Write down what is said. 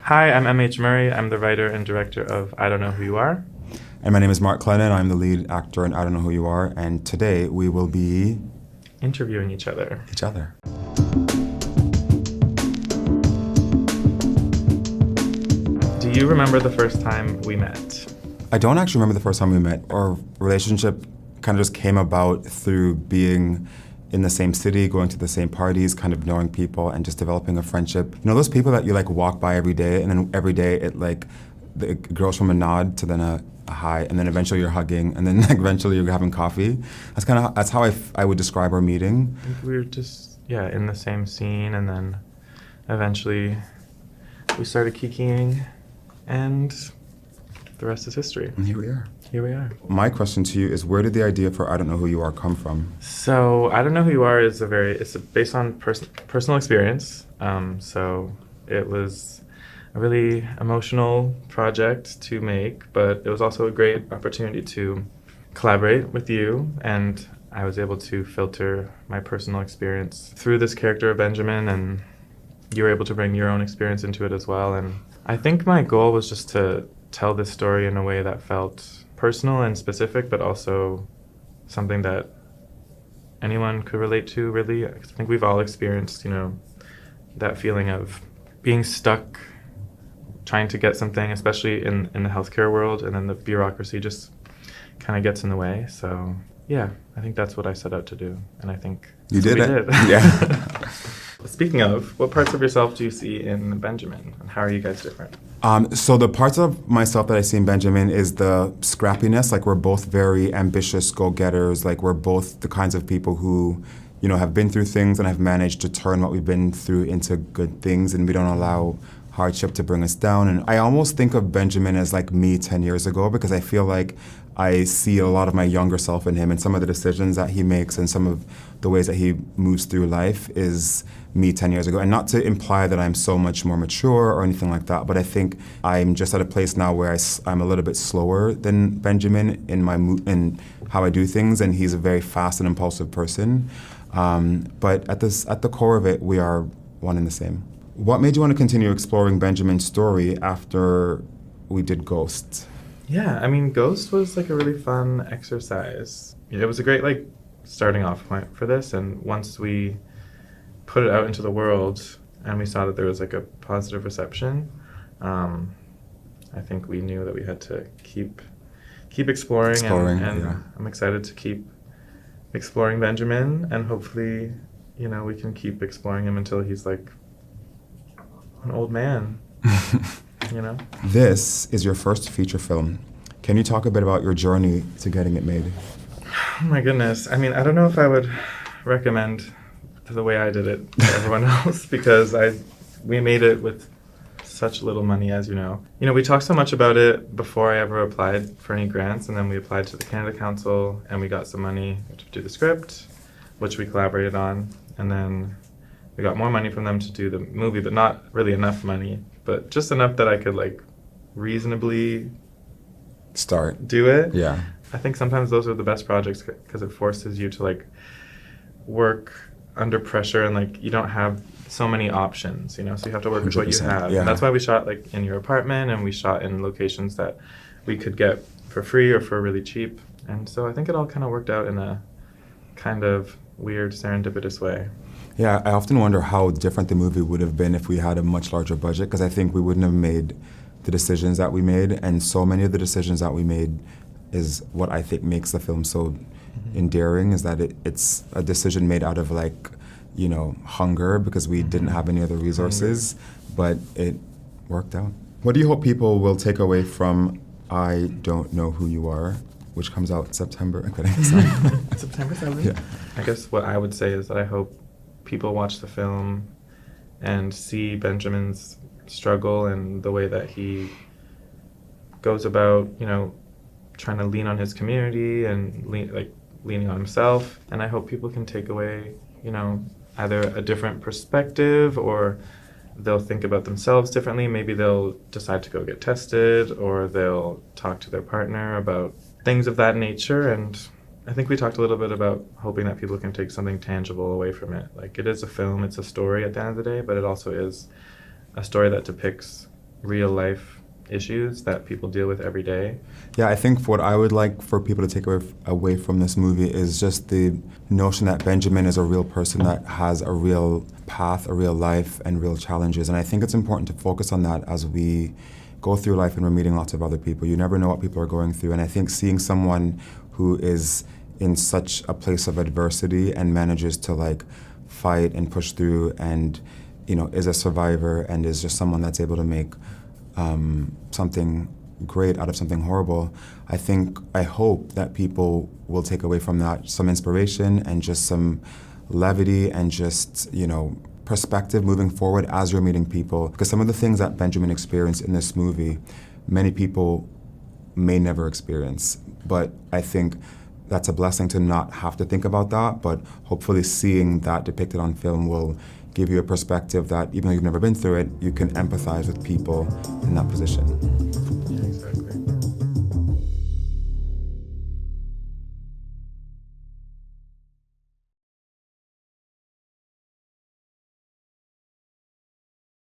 Hi, I'm M.H.Murray. I'm the writer and director of I Don't Know Who You Are. And my name is Mark Clennon. I'm the lead actor in I Don't Know Who You Are. And today we will be... Interviewing each other. Do you remember the first time we met? I don't actually remember the first time we met. Our relationship kind of just came about through being in the same city, going to the same parties, kind of knowing people and just developing a friendship. You know those people that you like walk by every day and then every day it goes from a nod to then a hi, and then eventually you're hugging, and then like eventually you're having coffee. That's how I would describe our meeting. I think we were just, in the same scene, and then eventually we started kikiing, and the rest is history. And here we are. My question to you is, where did the idea for I Don't Know Who You Are come from? So I Don't Know Who You Are is it's based on personal experience. So it was a really emotional project to make, but it was also a great opportunity to collaborate with you, and I was able to filter my personal experience through this character of Benjamin, and you were able to bring your own experience into it as well. And I think my goal was just to tell this story in a way that felt personal and specific, but also something that anyone could relate to, really. I think we've all experienced, that feeling of being stuck, trying to get something, especially in the healthcare world, and then the bureaucracy just kind of gets in the way. So, yeah, I think that's what I set out to do, and I think you did it. Yeah. Speaking of, what parts of yourself do you see in Benjamin, and how are you guys different? So the parts of myself that I see in Benjamin is the scrappiness. Like, we're both very ambitious go-getters. Like, we're both the kinds of people who, have been through things and have managed to turn what we've been through into good things, and we don't allow hardship to bring us down. And I almost think of Benjamin as like me 10 years ago, because I feel like I see a lot of my younger self in him, and some of the decisions that he makes and some of the ways that he moves through life is me 10 years ago. And not to imply that I'm so much more mature or anything like that, but I think I'm just at a place now where I'm a little bit slower than Benjamin in in how I do things, and he's a very fast and impulsive person. But at the core of it, we are one and the same. What made you want to continue exploring Benjamin's story after we did Ghost? Yeah, Ghost was like a really fun exercise. It was a great starting off point for this, and once we put it out into the world and we saw that there was like a positive reception, I think we knew that we had to keep exploring and yeah. I'm excited to keep exploring Benjamin, and hopefully, we can keep exploring him until he's like an old man. This is your first feature film. Can you talk a bit about your journey to getting it made? Oh my goodness. I don't know if I would recommend the way I did it to everyone else, because we made it with such little money, as you know. We talked so much about it before I ever applied for any grants, and then we applied to the Canada Council, and we got some money to do the script, which we collaborated on, and then we got more money from them to do the movie, but not really enough money, but just enough that I could reasonably do it. Yeah. I think sometimes those are the best projects because it forces you to work under pressure, and you don't have so many options, so you have to work with what you have. Yeah. And that's why we shot in your apartment, and we shot in locations that we could get for free or for really cheap. And so I think it all kind of worked out in a kind of weird serendipitous way. Yeah, I often wonder how different the movie would have been if we had a much larger budget, because I think we wouldn't have made the decisions that we made, and so many of the decisions that we made is what I think makes the film so endearing, is that it's a decision made out of hunger, because we didn't have any other resources, but it worked out. What do you hope people will take away from I Don't Know Who You Are, which comes out September? September 7th? Yeah. I guess what I would say is that I hope people watch the film and see Benjamin's struggle and the way that he goes about, trying to lean on his community and leaning on himself. And I hope people can take away, either a different perspective, or they'll think about themselves differently. Maybe they'll decide to go get tested, or they'll talk to their partner about things of that nature. And I think we talked a little bit about hoping that people can take something tangible away from it. It is a film, it's a story at the end of the day, but it also is a story that depicts real life issues that people deal with every day. Yeah, I think what I would like for people to take away from this movie is just the notion that Benjamin is a real person that has a real path, a real life, and real challenges. And I think it's important to focus on that as we go through life and we're meeting lots of other people. You never know what people are going through. And I think seeing someone who is in such a place of adversity and manages to like fight and push through and, you know, is a survivor and is just someone that's able to make something great out of something horrible, I hope that people will take away from that some inspiration and just some levity and just, you know, perspective moving forward as you're meeting people. Because some of the things that Benjamin experienced in this movie, many people may never experience. But I think that's a blessing to not have to think about that, but hopefully seeing that depicted on film will give you a perspective that even though you've never been through it, you can empathize with people in that position.